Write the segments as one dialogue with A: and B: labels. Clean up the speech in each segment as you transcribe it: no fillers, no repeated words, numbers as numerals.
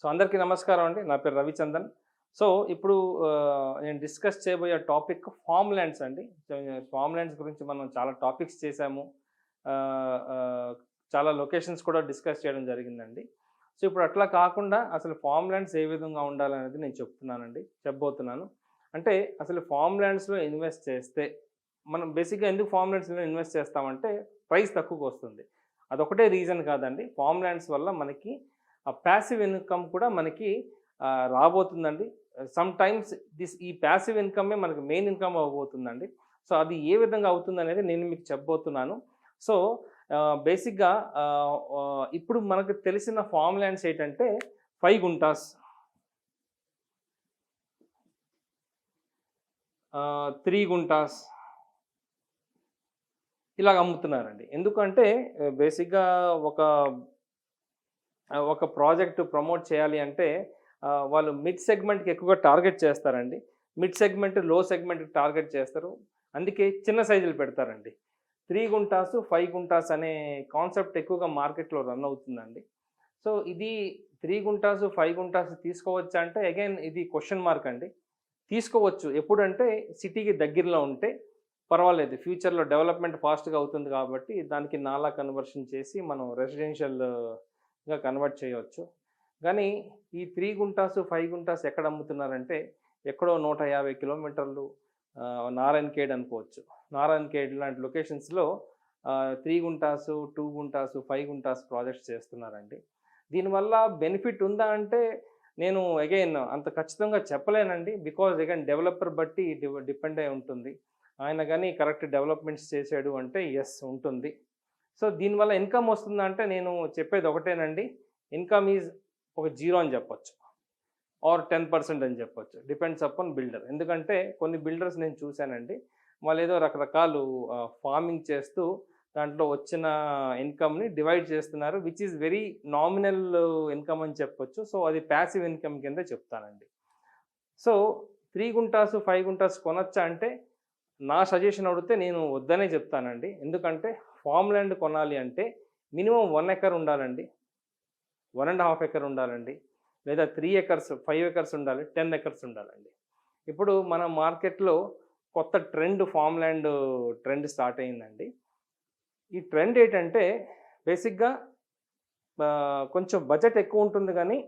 A: So అందరికీ నమస్కారం అండి. నా పేరు రవిచందన్. సో ఇప్పుడు నేను డిస్కస్ చేయబోయే టాపిక్ ఫార్మ్ ల్యాండ్స్ అండి. ఫార్మ్ ల్యాండ్స్ గురించి మనం చాలా టాపిక్స్ చేశాము. ఆహ్, ఆహ్, చాలా లొకేషన్స్ కూడా డిస్కస్ చేయడం జరిగిందండి. సో ఇప్పుడు అట్లా కాకుండా అసలు ఫార్మ్ ల్యాండ్స్ ఏ విధంగా ఉండాలనేది నేను చెప్పబోతున్నాను. అంటే అసలు ఫార్మ్ ల్యాండ్స్‌లో ఇన్వెస్ట్ చేస్తే మనం బేసిక్‌గా ఎందుకు ఫార్మ్ ల్యాండ్స్‌లో ఇన్వెస్ట్ చేస్తామంటే ప్రైస్ తక్కువకొస్తుంది. అదొకటే రీజన్ కాదండి. ఫార్మ్ ల్యాండ్స్ వల్ల మనకి ప్యాసివ్ ఇన్‌కమ్ కూడా మనకి రాబోతుందండి. సమ్‌టైమ్స్ ఈ ప్యాసివ్ ఇన్‌కమే మనకు మెయిన్ ఇన్‌కమ్ అవ్వబోతుందండి. సో, అది ఏ విధంగా అవుతుందనేది నేను మీకు చెప్పబోతున్నాను. సో, బేసిక్‌గా ఇప్పుడు మనకు తెలిసిన ఫార్మ్ ల్యాండ్స్ ఏంటంటే 5 గుంటాస్, 3 గుంటాస్ ఇలాగ అమ్ముతున్నారండి. ఎందుకంటే బేసిక్‌గా ఒక ఒక ప్రాజెక్ట్ ప్రమోట్ చేయాలి అంటే వాళ్ళు మిడ్ సెగ్మెంట్‌కి ఎక్కువగా టార్గెట్ చేస్తారండి. మిడ్ సెగ్మెంట్, లో సెగ్మెంట్‌కి టార్గెట్ చేస్తారు. అందుకే చిన్న సైజులు పెడతారండి. 3 గుంటాస్, 5 గుంటాస్ అనే కాన్సెప్ట్ ఎక్కువగా మార్కెట్‌లో రన్ అవుతుందండి. సో, ఇది 3 గుంటాస్, 5 గుంటాస్ తీసుకోవచ్చా అంటే అగైన్ ఇది క్వెషన్ మార్క్ అండి. తీసుకోవచ్చు. ఎప్పుడంటే సిటీకి దగ్గరలో ఉంటే పర్వాలేదు. ఫ్యూచర్‌లో డెవలప్‌మెంట్ ఫాస్ట్‌గా అవుతుంది కాబట్టి దానికి నాలా కన్వర్షన్ చేసి మనం రెసిడెన్షియల్‌గా కన్వర్ట్ చేయవచ్చు. కానీ ఈ 3 గుంటాస్, 5 గుంటాస్ ఎక్కడ అమ్ముతున్నారంటే ఎక్కడో 150 కిలోమీటర్లు నారాయణఖేడ్ అనుకోవచ్చు. నారాయణఖేడ్ లాంటి లొకేషన్స్‌లో 3 గుంటాస్, 2 గుంటాస్, 5 గుంటాస్ ప్రాజెక్ట్స్ చేస్తున్నారండి. దీనివల్ల బెనిఫిట్ ఉందా అంటే నేను అగైన్ అంత ఖచ్చితంగా చెప్పలేనండి. బికాజ్ అగైన్ డెవలపర్ బట్టి డిపెండ్ అయి ఉంటుంది. ఆయన గాని కరెక్ట్ డెవలప్‌మెంట్స్ చేసాడు అంటే యెస్ ఉంటుంది. సో, దీనివల్ల ఇన్‌కమ్ వస్తుందా అంటే నేను చెప్పేది ఒకటేనండి. ఇన్‌కమ్ ఈజ్ ఒక 0 అని చెప్పొచ్చు. ఆర్ 10% అని చెప్పొచ్చు. Depends upon builder. ఎందుకంటే కొన్ని బిల్డర్స్ నేను చూసానండి. వాళ్ళేదో రకరకాలు ఫార్మింగ్ చేస్తూ దాంట్లో వచ్చిన ఇన్‌కమ్‌ని డివైడ్ చేస్తున్నారు. Which is very nominal income అని చెప్పొచ్చు. సో, అది పాసివ్ ఇన్‌కమ్ కింద చెప్తానండి. సో, 3 గుంటాస్, 5 గుంటాస్ కొనొచ్చా అంటే నా సజెషన్ అడిగితే నేను వద్దనే చెప్తానండి. ఎందుకంటే ఫార్మ్ ల్యాండ్ కొనాలి అంటే మినిమమ్ 1 ఎకర్ ఉండాలండి. 1 ½ ఎకర్ ఉండాలండి. లేదా 3 ఎకర్స్, 5 ఎకర్స్ ఉండాలి. 10 ఎకర్స్ ఉండాలండి. ఇప్పుడు మన మార్కెట్‌లో కొత్త trend farm land trend start అయిందండి. ఈ ట్రెండ్ ఏంటంటే బేసిక్‌గా కొంచెం బడ్జెట్ ఎక్కువ ఉంటుంది గానీ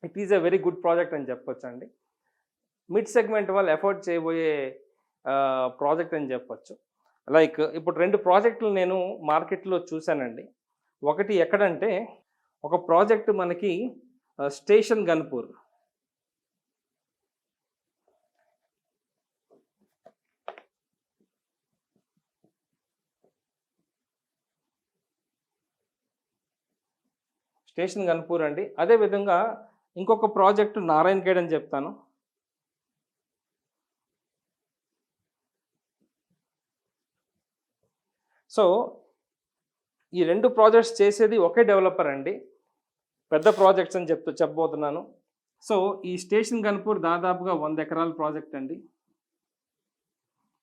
A: it is a very good project అని చెప్పొచ్చండి. మిడ్ సెగ్మెంట్ వాళ్ళు ఎఫోర్డ్ చేయబోయే ప్రాజెక్ట్ అని చెప్పొచ్చు. లైక్ ఇప్పుడు 2 ప్రాజెక్టులు నేను మార్కెట్‌లో చూసానండి. ఒకటి ఎక్కడంటే ఒక ప్రాజెక్ట్ మనకి స్టేషన్ గన్పూర్. స్టేషన్ గన్పూర్ అండి. అదే విధంగా ఇంకొక ప్రాజెక్ట్ నారాయణఖేడ్ అని చెప్తాను. సో, ఈ 2 ప్రాజెక్ట్స్ చేసేది ఒకే డెవలపర్ అండి. పెద్ద ప్రాజెక్ట్స్ అని చెప్పబోతున్నాను. సో, ఈ స్టేషన్ గన్పూర్ దాదాపుగా 100 ఎకరాల ప్రాజెక్ట్ అండి.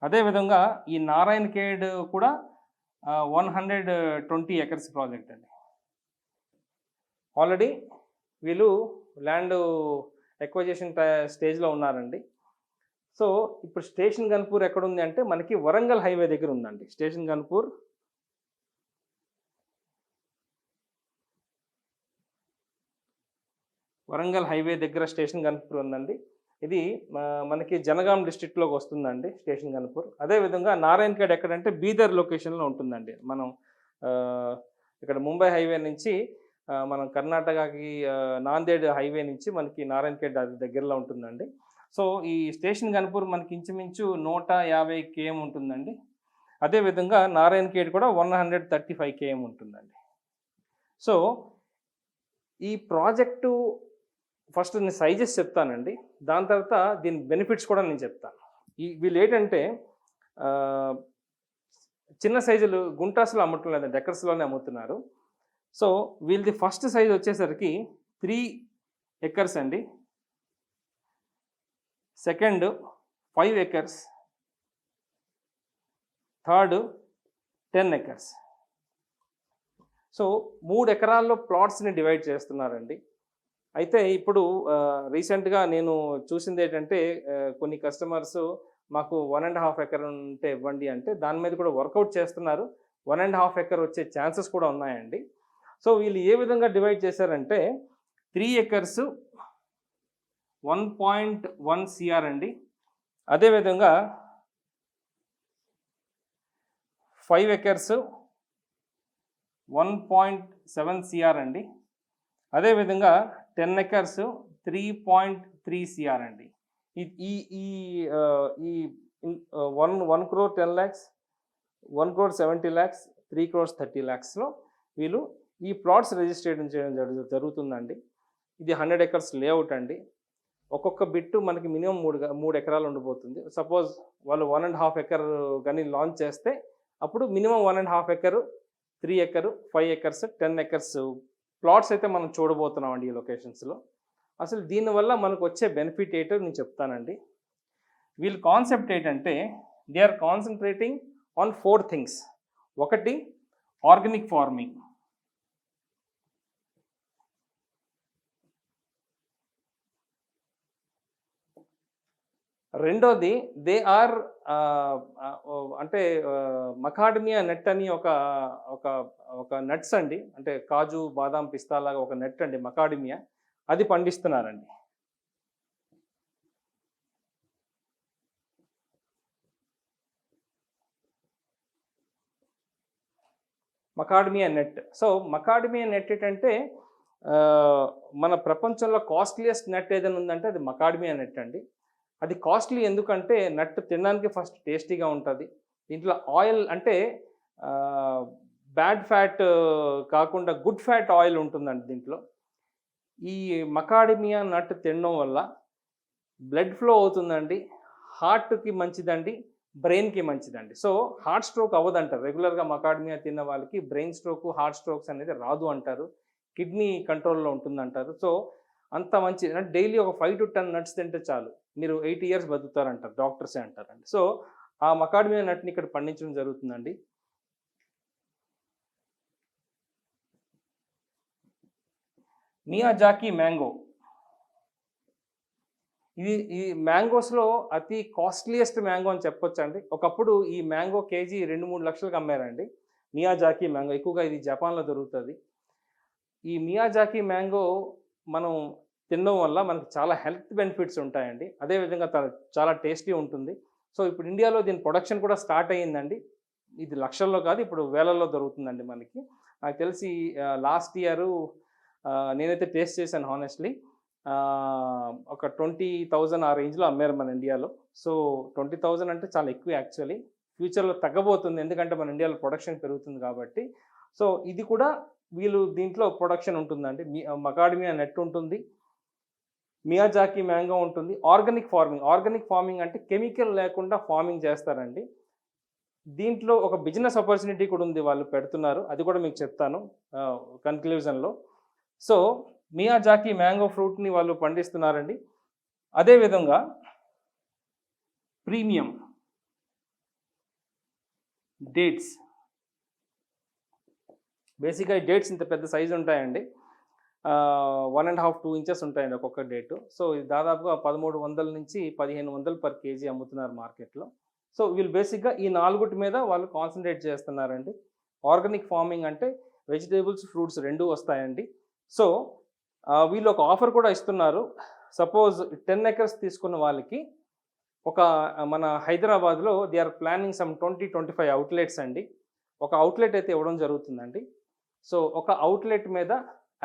A: అదే విధంగా ఈ నారాయణఖేడ్ కూడా 120 ఎకర్స్ ప్రాజెక్ట్ అండి. ఆల్రెడీ వీళ్ళు ల్యాండ్ ఎక్విజిషన్ స్టేజ్‌లో ఉన్నారండి. సో, ఇప్పుడు స్టేషన్ గన్పూర్ ఎక్కడుంది అంటే మనకి వరంగల్ హైవే దగ్గర ఉందండి. స్టేషన్ గన్పూర్ వరంగల్ హైవే దగ్గర స్టేషన్ గన్పూర్ ఉందండి. ఇది మనకి జనగాం డిస్ట్రిక్ట్‌లోకి వస్తుందండి స్టేషన్ గన్పూర్. అదేవిధంగా నారాయణఖేడ్ ఎక్కడంటే బీదర్ లొకేషన్‌లో ఉంటుందండి. మనం ఇక్కడ ముంబై హైవే నుంచి మనం కర్ణాటకకి నాందేడ్ హైవే నుంచి మనకి నారాయణఖేడ్ అది దగ్గరలో ఉంటుందండి. సో, ఈ స్టేషన్ గన్పూర్ మనకి ఇంచుమించు 150 కేఎం ఉంటుందండి. అదేవిధంగా నారాయణఖేడ్ కూడా 135 కేఎం ఉంటుందండి. సో, ఈ ప్రాజెక్టు ఫస్ట్ నేను సైజెస్ చెప్తానండి. దాని తర్వాత దీని బెనిఫిట్స్ కూడా నేను చెప్తాను. వీళ్ళేంటంటే చిన్న సైజులు గుంటాస్‌లో అమ్మటం లేదండి. ఎకర్స్‌లోనే అమ్ముతున్నారు. సో, వీళ్ళది ఫస్ట్ సైజ్ వచ్చేసరికి 3 ఎకర్స్ అండి. Second 5 acres. Third 10 acres. So, 3 ఎకరాల్లో ప్లాట్స్‌ని డివైడ్ చేస్తున్నారండి. అయితే ఇప్పుడు రీసెంట్‌గా నేను చూసిందేంటంటే కొన్ని కస్టమర్స్ మాకు 1½ ఎకర్ ఉంటే ఇవ్వండి అంటే దాని మీద కూడా వర్కౌట్ చేస్తున్నారు. 1½ ఎకర్ వచ్చే ఛాన్సెస్ కూడా ఉన్నాయండి. సో వీళ్ళు ఏ విధంగా డివైడ్ చేశారంటే 3 ఎకర్స్ 1.1 సీఆర్ అండి. అదేవిధంగా 5 ఎకర్స్ 1.7 సీఆర్ అండి. అదేవిధంగా 10 ఎకర్స్ 3.3 సీఆర్ అండి. ఈ ఈ ఈ ఈ 1 crore 10 lakhs, 1 crore 70 lakhs, 3 crores 30 lakhsలో వీళ్ళు ఈ ప్లాట్స్ రిజిస్ట్రేషన్ చేయడం జరుగుతుందండి. ఇది 100 ఎకర్స్ లేఅవుట్ అండి. ఒక్కొక్క బిట్టు మనకి మినిమం 3 ఎకరాలు ఉండిపోతుంది. సపోజ్ వాళ్ళు 1½ ఎకర్ కానీ లాంచ్ చేస్తే అప్పుడు minimum 1½ acre, 3 acre, 5 acres, 10 acres plots అయితే మనం చూడబోతున్నామండి ఈ లొకేషన్స్లో. అసలు దీనివల్ల మనకు వచ్చే బెనిఫిట్ ఏంటో నేను చెప్తానండి. వీళ్ళ కాన్సెప్ట్ ఏంటంటే they are concentrating on 4 things. ఒకటి ఆర్గానిక్ ఫార్మింగ్, రెండోది దే ఆర్ అంటే మకాడమియా నట్ అని ఒక ఒక ఒక నట్స్ అండి, అంటే కాజు బాదాం పిస్తా లాగా ఒక నట్ అండి మకాడమియా, అది పండిస్తున్నారండి. Macadamia nut. So macadamia nut ఏంటంటే మన ప్రపంచంలో కాస్ట్లీయెస్ట్ నెట్ ఏదైనా ఉందంటే అది మకాడమియా నెట్ అండి. అది కాస్ట్లీ ఎందుకంటే నట్ తినడానికి ఫస్ట్ టేస్టీగా ఉంటుంది. దీంట్లో ఆయిల్ అంటే బ్యాడ్ ఫ్యాట్ కాకుండా గుడ్ ఫ్యాట్ ఆయిల్ ఉంటుందండి దీంట్లో. ఈ మకాడమియా నట్ తినడం వల్ల బ్లడ్ ఫ్లో అవుతుందండి, హార్ట్కి మంచిదండి, బ్రెయిన్కి మంచిదండి. సో హార్ట్ స్ట్రోక్ అవ్వదంటారు. రెగ్యులర్గా మకాడమియా తిన్న వాళ్ళకి బ్రెయిన్ స్ట్రోక్, హార్ట్ స్ట్రోక్స్ అనేది రాదు అంటారు. కిడ్నీ కంట్రోల్లో ఉంటుందంటారు. సో అంత మంచి అంటే డైలీ ఒక 5 to 10 నట్స్ తింటే చాలు, మీరు 80 years బతుకుతారంటారు, డాక్టర్సే అంటారండి. సో ఆ మకాడమియా నట్ని ఇక్కడ పండించడం జరుగుతుందండి. మియాజాకి మ్యాంగో, ఈ మ్యాంగోస్లో అతి కాస్ట్లీయెస్ట్ మ్యాంగో అని చెప్పొచ్చండి. ఒకప్పుడు ఈ మ్యాంగో కేజీ 2-3 లక్షలకు అమ్మారండి. మియాజాకి మ్యాంగో ఎక్కువగా ఇది జపాన్లో దొరుకుతుంది. ఈ మియాజాకి మ్యాంగో మనం తినడం వల్ల మనకు చాలా హెల్త్ బెనిఫిట్స్ ఉంటాయండి. అదేవిధంగా చాలా టేస్టీ ఉంటుంది. సో ఇప్పుడు ఇండియాలో దీని ప్రొడక్షన్ కూడా స్టార్ట్ అయ్యిందండి. ఇది లక్షల్లో కాదు, ఇప్పుడు వేలల్లో దొరుకుతుందండి మనకి. నాకు తెలిసి లాస్ట్ ఇయరు నేనైతే టేస్ట్ చేశాను హానెస్ట్లీ. ఒక 20,000 ఆ రేంజ్లో అమ్మారు మన ఇండియాలో. సో 20,000 అంటే చాలా ఎక్కువ యాక్చువల్లీ. ఫ్యూచర్లో తగ్గబోతుంది, ఎందుకంటే మన ఇండియాలో ప్రొడక్షన్ పెరుగుతుంది కాబట్టి. సో ఇది కూడా వీళ్ళు దీంట్లో ప్రొడక్షన్ ఉంటుందండి. మకాడమియా నెట్ ఉంటుంది, మియాజాకి మ్యాంగో ఉంటుంది. ఆర్గానిక్ ఫార్మింగ్ అంటే కెమికల్ లేకుండా ఫార్మింగ్ చేస్తారండి. దీంట్లో ఒక బిజినెస్ ఆపర్చునిటీ కూడా ఉంది, వాళ్ళు పెడుతున్నారు, అది కూడా మీకు చెప్తాను కన్క్లూజన్లో. సో మియాజాకి మ్యాంగో ఫ్రూట్ని వాళ్ళు పండిస్తున్నారండి. అదేవిధంగా ప్రీమియం డేట్స్, బేసిక్గా ఈ డేట్స్ ఇంత పెద్ద సైజు ఉంటాయండి. 1.5-2 inches ఉంటాయండి ఒక్కొక్క డేటు. సో ఇది దాదాపుగా 1300 నుంచి 1500 per kg అమ్ముతున్నారు మార్కెట్లో. సో వీళ్ళు బేసిక్గా ఈ 4 మీద వాళ్ళు కాన్సన్ట్రేట్ చేస్తున్నారండి. ఆర్గానిక్ ఫార్మింగ్ అంటే వెజిటేబుల్స్, ఫ్రూట్స్ 2 వస్తాయండి. సో వీళ్ళు ఒక ఆఫర్ కూడా ఇస్తున్నారు. సపోజ్ 10 acres తీసుకున్న వాళ్ళకి ఒక మన హైదరాబాద్లో they are planning some 20-25 outlets అండి. ఒక అవుట్లెట్ అయితే ఇవ్వడం జరుగుతుందండి. సో ఒక అవుట్లెట్ మీద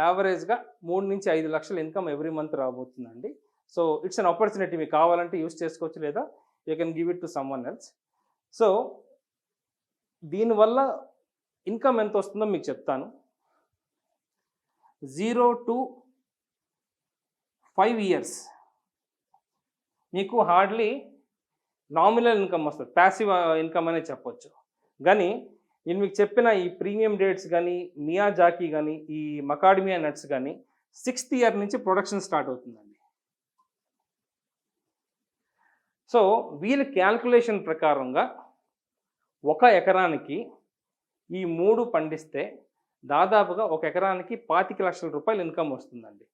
A: యావరేజ్గా 3 నుంచి 5 లక్షల ఇన్కమ్ ఎవ్రీ మంత్ రాబోతుందండి. సో ఇట్స్ అన్ ఆపర్చునిటీ, మీకు కావాలంటే యూస్ చేసుకోవచ్చు, లేదా you can give it to someone else. So దీనివల్ల ఇన్కమ్ ఎంత వస్తుందో మీకు చెప్తాను. 0 to 5 years మీకు హార్డ్లీ నామినల్ ఇన్కమ్ వస్తుంది, ప్యాసివ్ ఇన్కమ్ అనే చెప్పొచ్చు. కానీ నేను మీకు చెప్పిన ఈ ప్రీమియం డేట్స్ కానీ, మియాజాకి కానీ, ఈ మకాడమియా నట్స్ కానీ 6th year నుంచి ప్రొడక్షన్ స్టార్ట్ అవుతుందండి. సో వీళ్ళ క్యాల్కులేషన్ ప్రకారంగా 1 ఎకరానికి ఈ 3 పండిస్తే దాదాపుగా 1 ఎకరానికి 25 లక్షల రూపాయలు ఇన్కమ్ వస్తుందండి.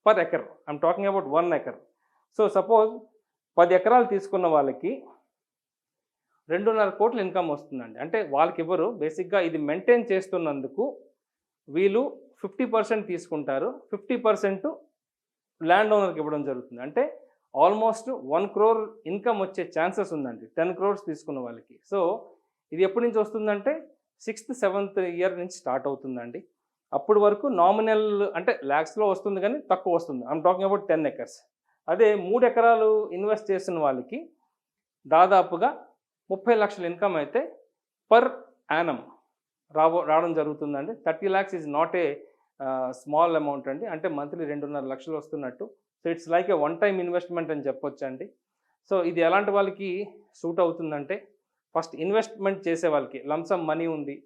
A: Per acre. I'm talking about 1 acre. So suppose 10 ఎకరాలు తీసుకున్న వాళ్ళకి 2.5 కోట్ల ఇన్కమ్ వస్తుందండి. అంటే వాళ్ళకి ఇవ్వరు, బేసిక్గా ఇది మెయింటైన్ చేస్తున్నందుకు వీళ్ళు 50% తీసుకుంటారు, 50% ల్యాండ్ ఓనర్కి ఇవ్వడం జరుగుతుంది. అంటే ఆల్మోస్ట్ 1 crore ఇన్కమ్ వచ్చే ఛాన్సెస్ ఉందండి 10 crores తీసుకున్న వాళ్ళకి. సో ఇది ఎప్పటి నుంచి వస్తుందంటే 6th 7th ఇయర్ నుంచి స్టార్ట్ అవుతుందండి. అప్పటి వరకు నామినల్ అంటే ల్యాక్స్లో వస్తుంది కానీ తక్కువ వస్తుంది. I'm talking about 10 acres. అదే 3 ఎకరాలు ఇన్వెస్ట్ చేసిన వాళ్ళకి దాదాపుగా 30 లక్షల ఇన్కమ్ అయితే పర్ యానం రావడం జరుగుతుందండి. 30 lakhs is not a small amount అండి. అంటే మంత్లీ 2.5 లక్షలు వస్తున్నట్టు. So it's like A one time investment అని చెప్పొచ్చు అండి. సో ఇది ఎలాంటి వాళ్ళకి సూట్ అవుతుందంటే, ఫస్ట్ ఇన్వెస్ట్మెంట్ చేసే వాళ్ళకి లంసమ్ మనీ ఉంది,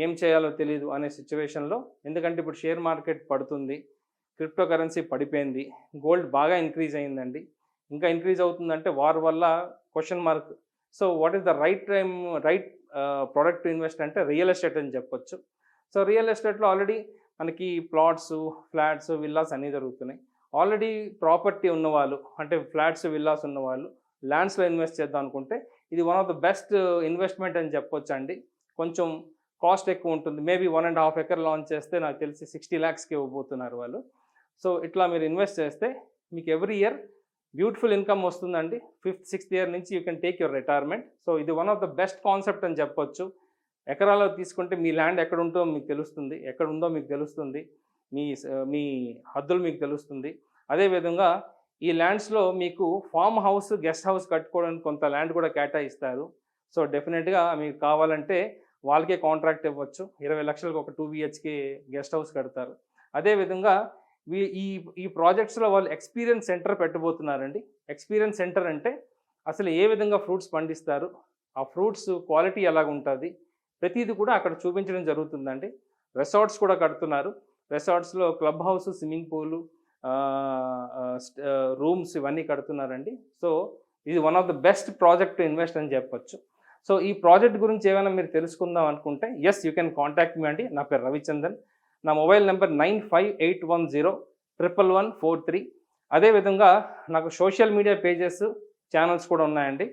A: ఏం చేయాలో తెలియదు అనే సిచ్యువేషన్లో, ఎందుకంటే ఇప్పుడు షేర్ మార్కెట్ పడుతుంది, క్రిప్టో కరెన్సీ పడిపోయింది, గోల్డ్ బాగా ఇంక్రీజ్ అయిందండి, ఇంకా ఇంక్రీజ్ అవుతుందంటే వార్ వల్ల question mark. So what is the right time, right product to invest అంటే రియల్ ఎస్టేట్ అని చెప్పొచ్చు. సో రియల్ ఎస్టేట్లో ఆల్రెడీ మనకి ప్లాట్స్, ఫ్లాట్స్, విల్లాస్ అన్నీ జరుగుతున్నాయి. ఆల్రెడీ ప్రాపర్టీ ఉన్నవాళ్ళు అంటే ఫ్లాట్స్, విల్లాస్ ఉన్నవాళ్ళు ల్యాండ్స్లో ఇన్వెస్ట్ చేద్దాం అనుకుంటే ఇది one of the best investment అని చెప్పొచ్చు అండి. కొంచెం కాస్ట్ ఎక్కువ ఉంటుంది, మేబీ 1.5 acre లాంచ్ చేస్తే నాకు తెలిసి 60 lakhsకి ఇవ్వబోతున్నారు వాళ్ళు. సో ఇట్లా మీరు ఇన్వెస్ట్ చేస్తే మీకు ఎవ్రీ ఇయర్ బ్యూటిఫుల్ ఇన్కమ్ వస్తుందండి. 5th 6th ఇయర్ నుంచి you can take your retirement. So ఇది one of the best concept అని చెప్పొచ్చు. ఎకరాలో తీసుకుంటే మీ ల్యాండ్ ఎక్కడ ఉంటుందో మీకు తెలుస్తుంది, ఎక్కడ ఉందో మీకు తెలుస్తుంది, మీ హద్దులు మీకు తెలుస్తుంది. అదేవిధంగా ఈ ల్యాండ్స్లో మీకు ఫామ్ హౌస్, గెస్ట్ హౌస్ కట్టుకోవడానికి కొంత ల్యాండ్ కూడా కేటాయిస్తారు. సో డెఫినెట్గా మీకు కావాలంటే వాళ్ళకే కాంట్రాక్ట్ ఇవ్వచ్చు. 20 లక్షలకు ఒక 2 BHK గెస్ట్ హౌస్ కడతారు. అదేవిధంగా ఈ ప్రాజెక్ట్స్లో వాళ్ళు ఎక్స్పీరియన్స్ సెంటర్ పెట్టబోతున్నారండి. ఎక్స్పీరియన్స్ సెంటర్ అంటే అసలు ఏ విధంగా ఫ్రూట్స్ పండిస్తారు, ఆ ఫ్రూట్స్ క్వాలిటీ ఎలాగుంటుంది, ప్రతిదీ కూడా అక్కడ చూపించడం జరుగుతుందండి. రిసార్ట్స్ కూడా కడుతున్నారు. రిసార్ట్స్లో club house, swimming pool, rooms ఇవన్నీ కడుతున్నారండి. సో ఇది one of the best project to invest అని చెప్పొచ్చు. సో ఈ ప్రాజెక్ట్ గురించి ఏమైనా మీరు తెలుసుకుందాం అనుకుంటే yes, you can contact me అండి. నా పేరు రవిచందన్. నా మొబైల్ నెంబర్ 9581011143. అదేవిధంగా నాకు సోషల్ మీడియా పేజెస్, ఛానల్స్ కూడా ఉన్నాయండి.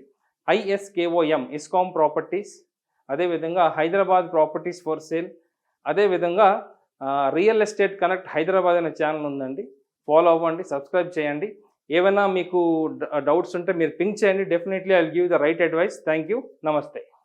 A: ISKOM ఇస్కామ్ ప్రాపర్టీస్, అదేవిధంగా హైదరాబాద్ ప్రాపర్టీస్ ఫర్ సేల్, అదేవిధంగా రియల్ ఎస్టేట్ కనెక్ట్ హైదరాబాద్ అనే ఛానల్ ఉందండి. ఫాలో అవ్వండి, సబ్స్క్రైబ్ చేయండి. ఏమైనా మీకు డౌట్స్ ఉంటే మీరు పింక్ చేయండి. Definitely I will give the right advice. Thank you. నమస్తే.